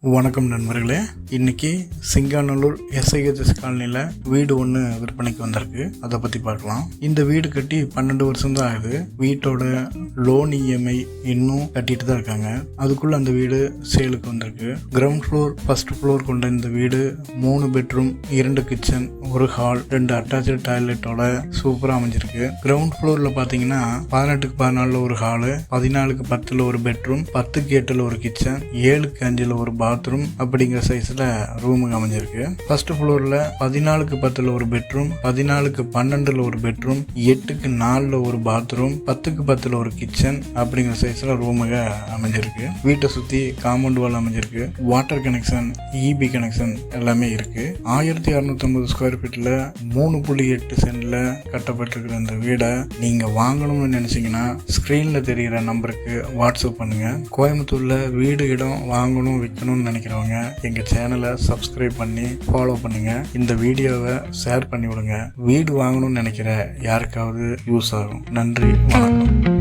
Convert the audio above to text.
வணக்கம் நண்பர்களே, இன்னைக்கு சிங்காநல்லூர் எஸ்ஐஹெச்எஸ் காலனியில் வீடு ஒன்று விற்பனைக்கு வந்திருக்கு. அதை பற்றி பார்க்கலாம். இந்த வீடு கட்டி 12 வருஷம் தான் ஆகுது. வீட்டோட லோன் இஎம்ஐ இன்னும் கட்டிட்டு தான் இருக்காங்க. அதுக்குள்ள அந்த வீடு சேலுக்கு வந்திருக்கு. கிரவுண்ட் ஃப்ளோர், ஃபர்ஸ்ட் ஃப்ளோர் கொண்ட இந்த வீடு 3 பெட்ரூம், 2 கிச்சன், 1 ஹால், 2 அட்டாச்சு டாய்லெட்டோட சூப்பராக அமைஞ்சிருக்கு. கிரவுண்ட் ஃப்ளோரில் பார்த்தீங்கன்னா 18க்கு 14 ஒரு ஹாலு, 14க்கு 10 ஒரு பெட்ரூம், 10க்கு 8 ஒரு கிச்சன், 7க்கு 5 ஒரு பாத்ரூம் அப்படிங்கிற சைஸ்ல ரூமுக்கு அமைஞ்சிருக்கு. ஃபர்ஸ்ட் ஃப்ளோர்ல 14க்கு 10 ஒரு பெட்ரூம், 14க்கு 12 ஒரு பெட்ரூம், 8க்கு 4 ஒரு பாத்ரூம், 10க்கு 10 ஒரு கிச்சன் அப்படிங்கிற சைஸ்ல ரூமுக்கு அமைஞ்சிருக்கு. வீட்டை சுத்தி காம்பவுண்ட் வால் அமைஞ்சிருக்கு. வாட்டர் கனெக்ஷன், இபி கனெக்ஷன் எல்லாமே இருக்கு. 1650 ஸ்கொயர் ஃபீட்ல 3.8 சென்ட்ல கட்டப்பட்டிருக்கிற இந்த வீடை நீங்க வாங்கணும்னு நினைச்சீங்கன்னா ஸ்கிரீன்ல தெரிகிற நம்பருக்கு வாட்ஸ்அப் பண்ணுங்க. கோயம்புத்தூர்ல வீடு இடம் வாங்கணும் விற்கணும்னு நினைக்கிறவங்க எங்க சேனலை சப்ஸ்கிரைப் பண்ணி ஃபாலோ பண்ணுங்க. இந்த வீடியோவை ஷேர் பண்ணி விடுங்க. வீடு வாங்கணும்னு நினைக்கிற யாருக்காவது யூஸ் ஆகும். நன்றி, வணக்கம்.